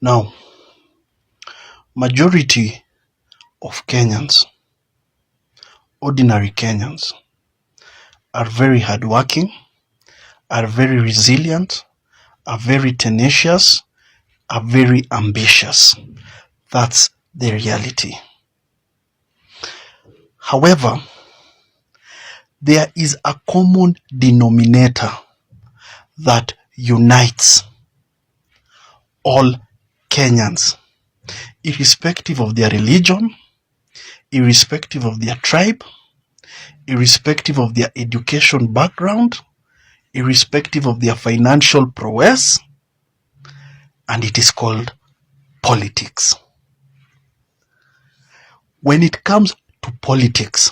Now, majority of Kenyans, ordinary Kenyans, are very hardworking, are very resilient, are very tenacious, are very ambitious. That's the reality. However, there is a common denominator that unites all Kenyans, irrespective of their religion, irrespective of their tribe, irrespective of their education background, irrespective of their financial prowess, and it is called politics. When it comes to politics,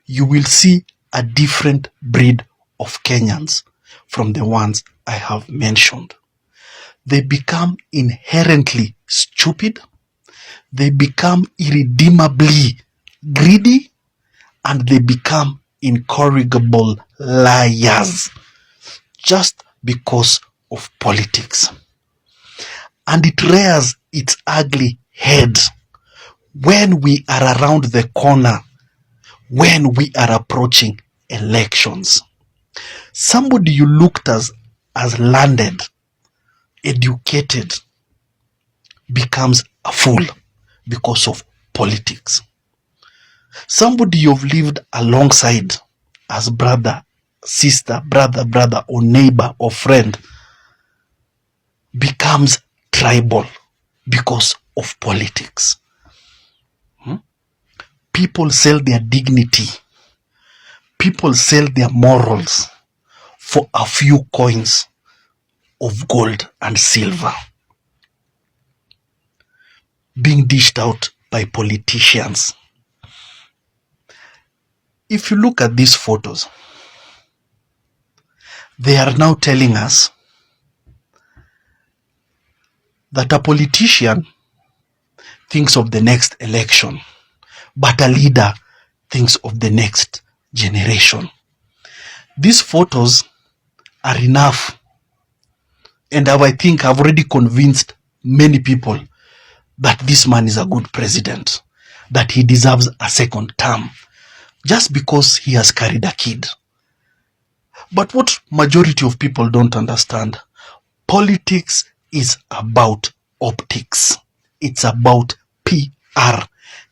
you will see a different breed of Kenyans from the ones I have mentioned. They become inherently stupid, they become irredeemably greedy, and they become incorrigible liars just because of politics. And it rears its ugly head when we are around the corner, when we are approaching elections. Somebody you looked as landed, educated, becomes a fool because of politics. Somebody you've lived alongside as brother, sister, brother, or neighbor or friend becomes tribal because of politics. People sell their dignity. People sell their morals for a few coins of gold and silver being dished out by politicians. If you look at these photos, they are now telling us that a politician thinks of the next election, but a leader thinks of the next generation. These photos are enough, and I think I've already convinced many people that this man is a good president, that he deserves a second term, just because he has carried a kid. But what majority of people don't understand, politics is about optics. It's about PR.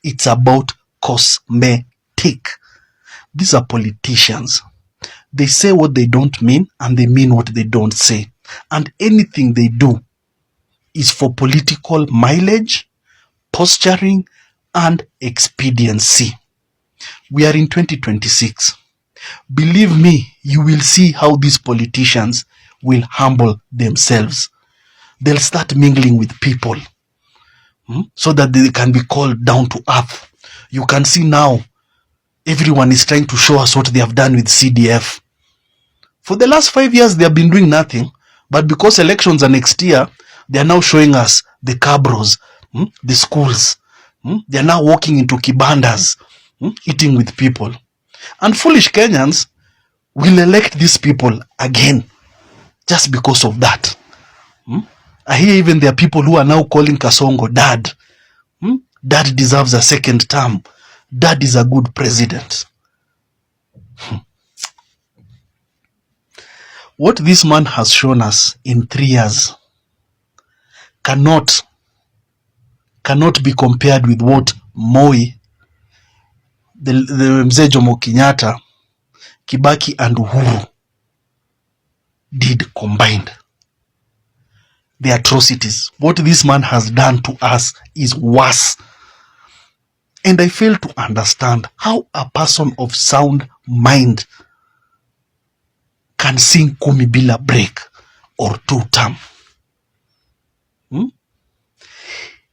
It's about cosmetic. These are politicians. They say what they don't mean and they mean what they don't say. And anything they do is for political mileage, posturing, and expediency. We are in 2026. Believe me, you will see how these politicians will humble themselves. They'll start mingling with people so that they can be called down to earth. You can see now, everyone is trying to show us what they have done with CDF. For the last 5 years, they have been doing nothing. But because elections are next year, they are now showing us the cabros, the schools. They are now walking into kibandas, eating with people. And foolish Kenyans will elect these people again just because of that. I hear even there are people who are now calling Kasongo dad. Dad deserves a second term. Dad is a good president. What this man has shown us in 3 years cannot be compared with what Moi, the Mzee Jomo Kenyatta, Kibaki and Uhuru did combined. The atrocities. What this man has done to us is worse. And I fail to understand how a person of sound mind can sing Kumi Bila break or two term.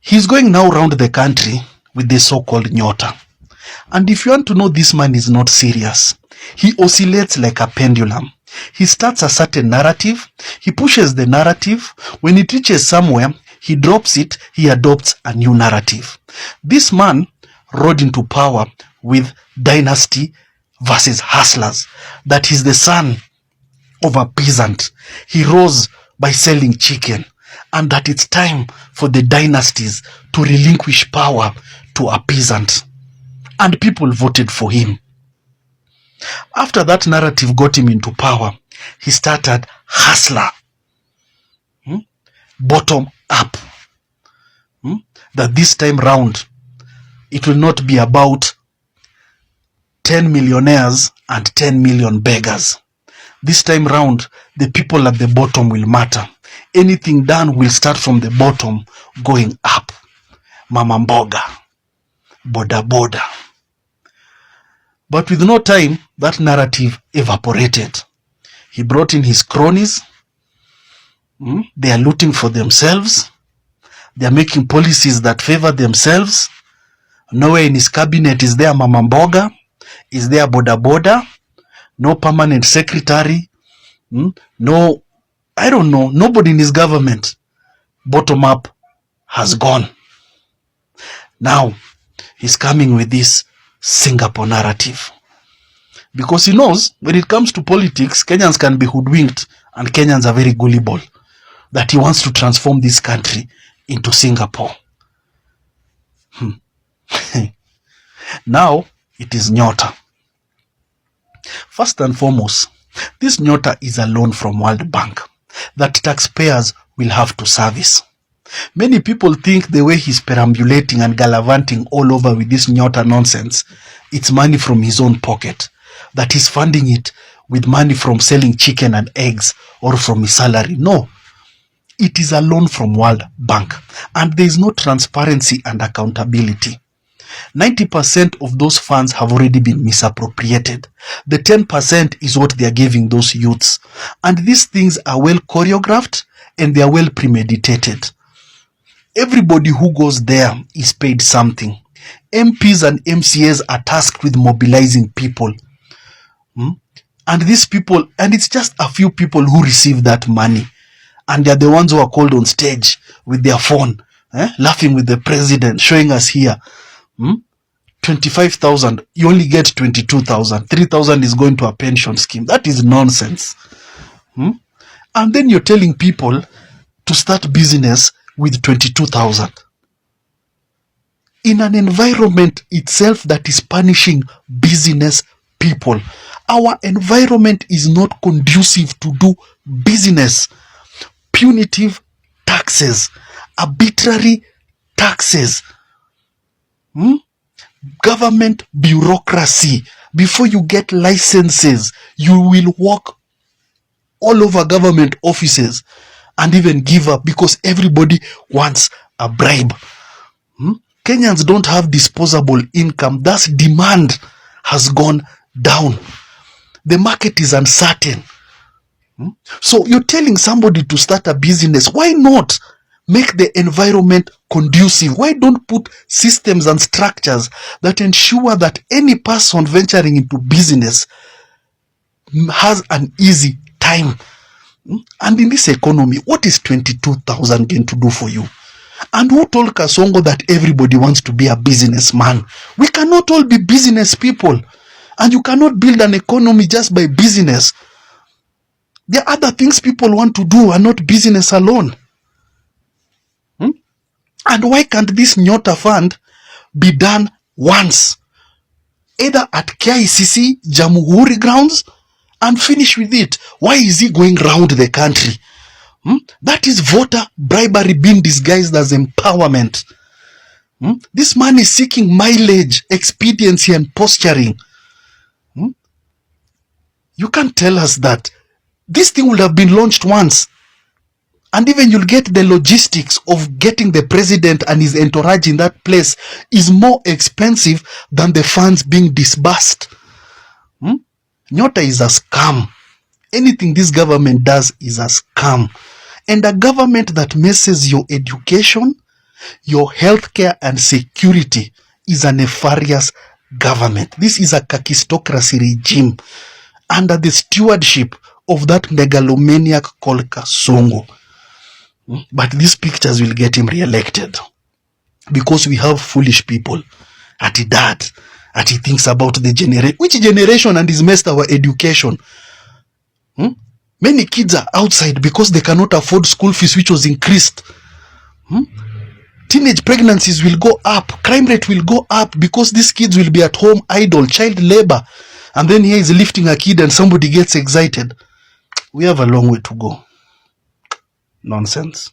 He's going now around the country with the so-called Nyota. And if you want to know, this man is not serious. He oscillates like a pendulum. He starts a certain narrative. He pushes the narrative. When it reaches somewhere, he drops it. He adopts a new narrative. This man rode into power with dynasty versus hustlers. That he's the son of a peasant. He rose by selling chicken. and that it's time for the dynasties to relinquish power to a peasant. And people voted for him. After that narrative got him into power, he started hustler, bottom up. That this time round, it will not be about 10 millionaires and 10 million beggars. This time round, the people at the bottom will matter. Anything done will start from the bottom going up. Mama mboga, boda boda. But with no time, that narrative evaporated. He brought in his cronies. They are looting for themselves. They are making policies that favor themselves. Nowhere in his cabinet is there mama mboga, is there boda boda, no permanent secretary, no, I don't know, nobody in his government. Bottom up has gone. Now, he's coming with this Singapore narrative. Because he knows when it comes to politics, Kenyans can be hoodwinked and Kenyans are very gullible. That he wants to transform this country into Singapore. Now, it is Nyota. First and foremost, this Nyota is a loan from World Bank that taxpayers will have to service. Many people think the way he's perambulating and gallivanting all over with this Nyota nonsense, it's money from his own pocket, that he's funding it with money from selling chicken and eggs or from his salary. No, it is a loan from World Bank, and there is no transparency and accountability. 90% of those funds have already been misappropriated. The 10% is what they are giving those youths. And these things are well choreographed and they are well premeditated. Everybody who goes there is paid something. MPs and MCAs are tasked with mobilizing people. And these people, and it's just a few people who receive that money. And they're the ones who are called on stage with their phone, laughing with the president, showing us here. 25,000, you only get 22,000. 3,000 is going to a pension scheme. That is nonsense. And then you're telling people to start business with 22,000. In an environment itself that is punishing business people. Our environment is not conducive to do business. Punitive taxes, arbitrary taxes, government bureaucracy. Before you get licenses, you will walk all over government offices and even give up because everybody wants a bribe. Kenyans don't have disposable income. Thus, demand has gone down. The market is uncertain. So you're telling somebody to start a business. Why not make the environment conducive? Why don't put systems and structures that ensure that any person venturing into business has an easy time? And in this economy, what is 22,000 going to do for you? And who told Kasongo that everybody wants to be a businessman? We cannot all be business people. And you cannot build an economy just by business. There are other things people want to do and not business alone. And why can't this Nyota fund be done once? Either at KICC, Jamhuri grounds, and finish with it. Why is he going round the country? That is voter bribery being disguised as empowerment. This man is seeking mileage, expediency, and posturing. You can't tell us that. This thing would have been launched once. And even you'll get the logistics of getting the president and his entourage in that place is more expensive than the funds being disbursed. Nyota is a scam. Anything this government does is a scam. And a government that messes your education, your healthcare and security is a nefarious government. This is a kakistocracy regime under the stewardship of that megalomaniac called Kasongo. But these pictures will get him re-elected because we have foolish people at that. At he thinks about the generation. Which generation and he's messed our education? Many kids are outside because they cannot afford school fees, which was increased. Teenage pregnancies will go up. Crime rate will go up because these kids will be at home idle, child labor. And then here is lifting a kid and somebody gets excited. We have a long way to go. Nonsense.